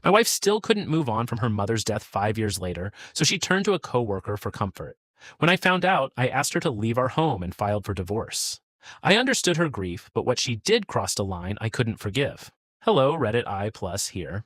My wife still couldn't move on from her mother's death 5 years later, so she turned to a coworker for comfort. When I found out, I asked her to leave our home and filed for divorce. I understood her grief, but what she did crossed a line I couldn't forgive. Hello, Reddit I plus here.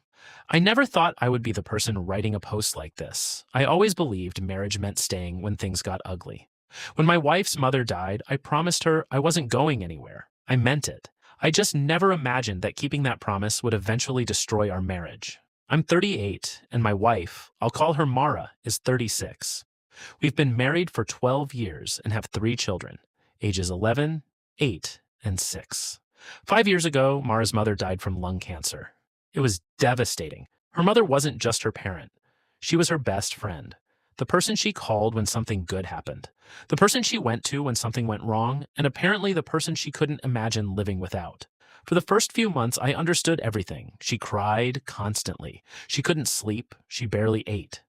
I never thought I would be the person writing a post like this. I always believed marriage meant staying when things got ugly. When my wife's mother died, I promised her I wasn't going anywhere. I meant it. I just never imagined that keeping that promise would eventually destroy our marriage. I'm 38, and my wife, I'll call her Mara, is 36. We've been married for 12 years and have 3 children, ages 11, 8, and 6. 5 years ago, Mara's mother died from lung cancer. It was devastating. Her mother wasn't just her parent. She was her best friend, the person she called when something good happened, the person she went to when something went wrong, and apparently the person she couldn't imagine living without. For the first few months, I understood everything. She cried constantly. She couldn't sleep. She barely ate.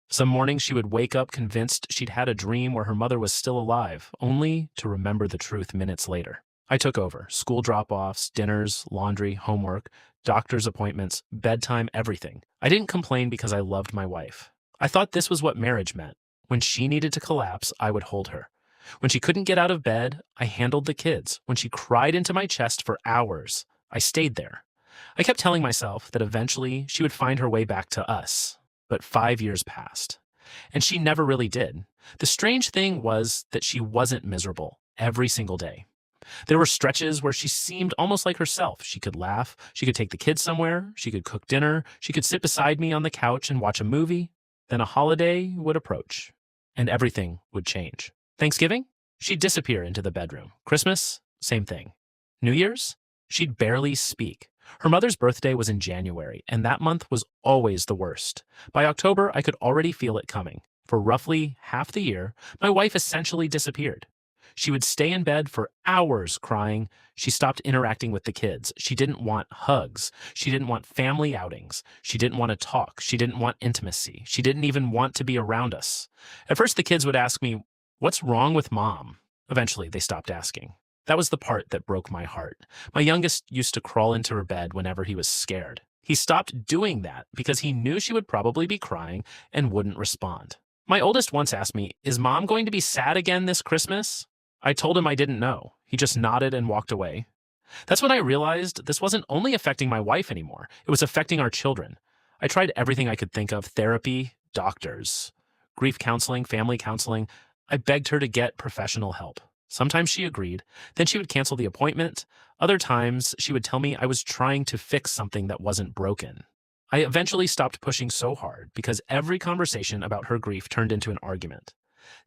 Some mornings she would wake up convinced she'd had a dream where her mother was still alive, only to remember the truth minutes later. I took over. School drop-offs, dinners, laundry, homework, doctor's appointments, bedtime, everything. I didn't complain because I loved my wife. I thought this was what marriage meant. When she needed to collapse, I would hold her. When she couldn't get out of bed, I handled the kids. When she cried into my chest for hours, I stayed there. I kept telling myself that eventually she would find her way back to us. But 5 years passed, and she never really did. The strange thing was that she wasn't miserable every single day. There were stretches where she seemed almost like herself. She could laugh, she could take the kids somewhere, she could cook dinner, she could sit beside me on the couch and watch a movie. Then a holiday would approach, and everything would change. Thanksgiving? She'd disappear into the bedroom. Christmas? Same thing. New Year's? She'd barely speak. Her mother's birthday was in January, and that month was always the worst. By October, I could already feel it coming. For roughly half the year, my wife essentially disappeared. She would stay in bed for hours crying. She stopped interacting with the kids. She didn't want hugs. She didn't want family outings. She didn't want to talk. She didn't want intimacy. She didn't even want to be around us. At first, the kids would ask me, "What's wrong with mom?" Eventually, they stopped asking. That was the part that broke my heart. My youngest used to crawl into her bed whenever he was scared. He stopped doing that because he knew she would probably be crying and wouldn't respond. My oldest once asked me, "Is mom going to be sad again this Christmas?" I told him I didn't know. He just nodded and walked away. That's when I realized this wasn't only affecting my wife anymore. It was affecting our children. I tried everything I could think of: therapy, doctors, grief counseling, family counseling. I begged her to get professional help. Sometimes she agreed. Then she would cancel the appointment. Other times, she would tell me I was trying to fix something that wasn't broken. I eventually stopped pushing so hard because every conversation about her grief turned into an argument.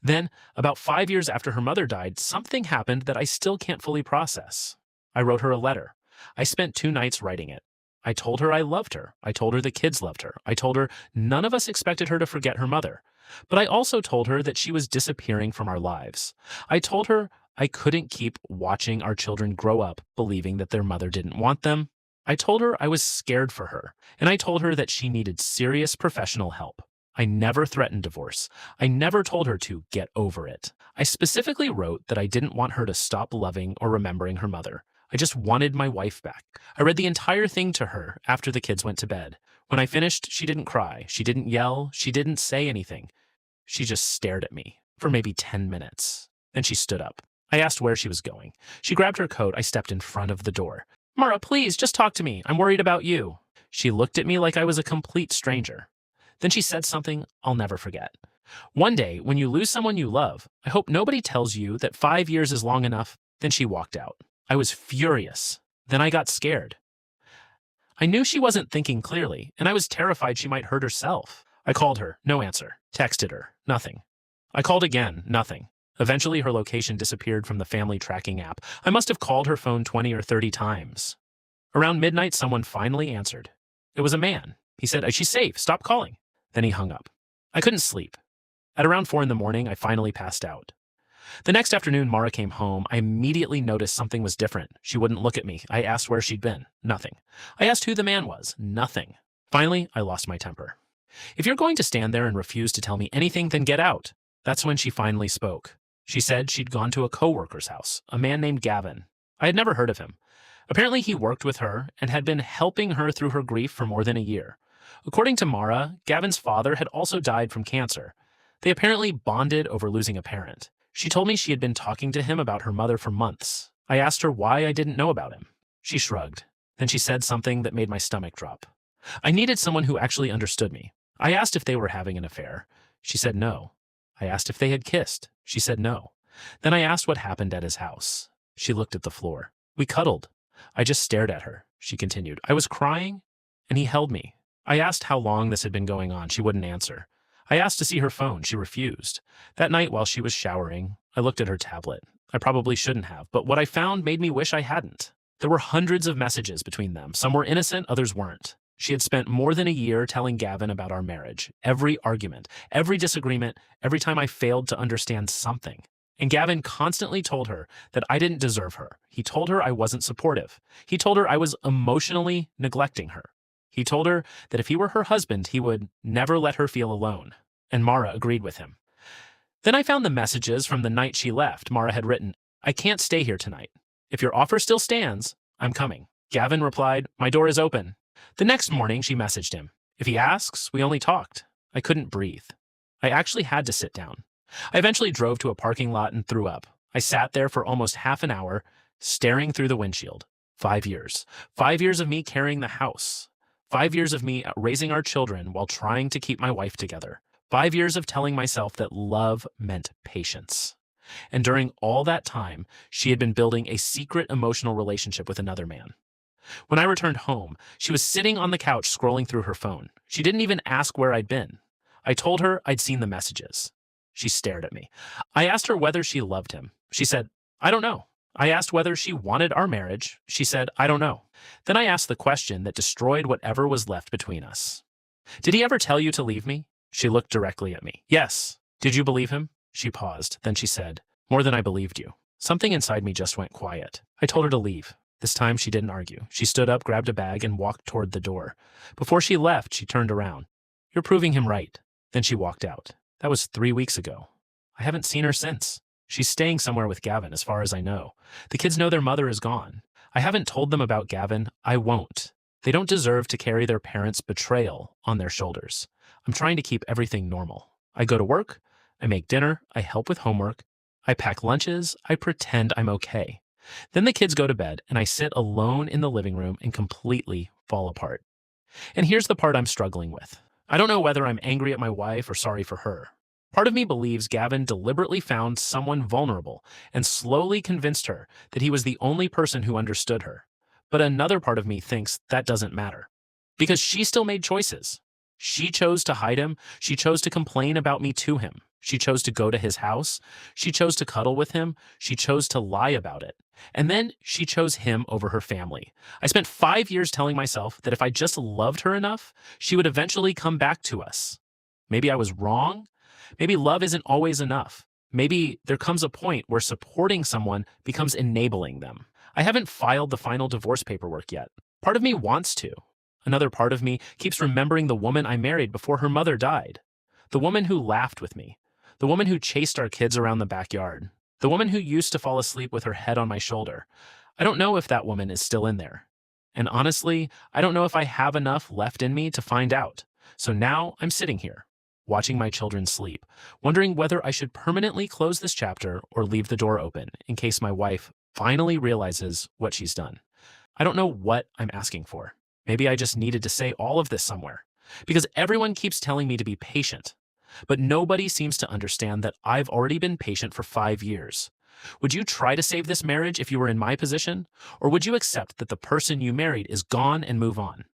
Then, about 5 years after her mother died, something happened that I still can't fully process. I wrote her a letter. I spent 2 nights writing it. I told her I loved her. I told her the kids loved her. I told her none of us expected her to forget her mother. But I also told her that she was disappearing from our lives. I told her I couldn't keep watching our children grow up believing that their mother didn't want them. I told her I was scared for her, and I told her that she needed serious professional help. I never threatened divorce. I never told her to get over it. I specifically wrote that I didn't want her to stop loving or remembering her mother. I just wanted my wife back. I read the entire thing to her after the kids went to bed. When I finished, she didn't cry. She didn't yell. She didn't say anything. She just stared at me for maybe 10 minutes. Then she stood up. I asked where she was going. She grabbed her coat. I stepped in front of the door. "Mara, please, just talk to me. I'm worried about you." She looked at me like I was a complete stranger. Then she said something I'll never forget. "One day, when you lose someone you love, I hope nobody tells you that 5 years is long enough." Then she walked out. I was furious. Then I got scared. I knew she wasn't thinking clearly, and I was terrified she might hurt herself. I called her, no answer. Texted her, nothing. I called again, nothing. Eventually, her location disappeared from the family tracking app. I must have called her phone 20 or 30 times. Around midnight, someone finally answered. It was a man. He said, "She's safe. Stop calling." Then he hung up. I couldn't sleep. At around 4 in the morning, I finally passed out. The next afternoon, Mara came home. I immediately noticed something was different. She wouldn't look at me. I asked where she'd been. Nothing. I asked who the man was. Nothing. Finally, I lost my temper. "If you're going to stand there and refuse to tell me anything, then get out." That's when she finally spoke. She said she'd gone to a coworker's house, a man named Gavin. I had never heard of him. Apparently, he worked with her and had been helping her through her grief for more than a year. According to Mara, Gavin's father had also died from cancer. They apparently bonded over losing a parent. She told me she had been talking to him about her mother for months. I asked her why I didn't know about him. She shrugged. Then she said something that made my stomach drop. I needed someone who actually understood me. I asked if they were having an affair. She said no. I asked if they had kissed. She said no. Then I asked what happened at his house. She looked at the floor. We cuddled. I just stared at her. She continued. I was crying, and he held me. I asked how long this had been going on. She wouldn't answer. I asked to see her phone. She refused. That night while she was showering, I looked at her tablet. I probably shouldn't have, but what I found made me wish I hadn't. There were hundreds of messages between them. Some were innocent, others weren't. She had spent more than a year telling Gavin about our marriage, every argument, every disagreement, every time I failed to understand something. And Gavin constantly told her that I didn't deserve her. He told her I wasn't supportive. He told her I was emotionally neglecting her. He told her that if he were her husband, he would never let her feel alone. And Mara agreed with him. Then I found the messages from the night she left. Mara had written, I can't stay here tonight. If your offer still stands, I'm coming. Gavin replied, my door is open. The next morning, she messaged him. If he asks, we only talked. I couldn't breathe. I actually had to sit down. I eventually drove to a parking lot and threw up. I sat there for almost half an hour, staring through the windshield. 5 years. 5 years of me carrying the house. 5 years of me raising our children while trying to keep my wife together. 5 years of telling myself that love meant patience. And during all that time, she had been building a secret emotional relationship with another man. When I returned home, she was sitting on the couch scrolling through her phone. She didn't even ask where I'd been. I told her I'd seen the messages. She stared at me. I asked her whether she loved him. She said, I don't know. I asked whether she wanted our marriage. She said, I don't know. Then I asked the question that destroyed whatever was left between us. Did he ever tell you to leave me? She looked directly at me. Yes. Did you believe him? She paused. Then she said, more than I believed you. Something inside me just went quiet. I told her to leave. This time she didn't argue. She stood up, grabbed a bag, and walked toward the door. Before she left, she turned around. You're proving him right. Then she walked out. That was 3 weeks ago. I haven't seen her since. She's staying somewhere with Gavin, as far as I know. The kids know their mother is gone. I haven't told them about Gavin. I won't. They don't deserve to carry their parents' betrayal on their shoulders. I'm trying to keep everything normal. I go to work. I make dinner. I help with homework. I pack lunches. I pretend I'm okay. Then the kids go to bed, and I sit alone in the living room and completely fall apart. And here's the part I'm struggling with. I don't know whether I'm angry at my wife or sorry for her. Part of me believes Gavin deliberately found someone vulnerable and slowly convinced her that he was the only person who understood her. But another part of me thinks that doesn't matter. Because she still made choices. She chose to hide him. She chose to complain about me to him. She chose to go to his house. She chose to cuddle with him. She chose to lie about it. And then she chose him over her family. I spent 5 years telling myself that if I just loved her enough, she would eventually come back to us. Maybe I was wrong. Maybe love isn't always enough. Maybe there comes a point where supporting someone becomes enabling them. I haven't filed the final divorce paperwork yet. Part of me wants to. Another part of me keeps remembering the woman I married before her mother died. The woman who laughed with me. The woman who chased our kids around the backyard. The woman who used to fall asleep with her head on my shoulder. I don't know if that woman is still in there. And honestly, I don't know if I have enough left in me to find out. So now I'm sitting here, watching my children sleep, wondering whether I should permanently close this chapter or leave the door open in case my wife finally realizes what she's done. I don't know what I'm asking for. Maybe I just needed to say all of this somewhere, because everyone keeps telling me to be patient. But nobody seems to understand that I've already been patient for 5 years. Would you try to save this marriage if you were in my position? Or would you accept that the person you married is gone and move on?